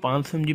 500 mg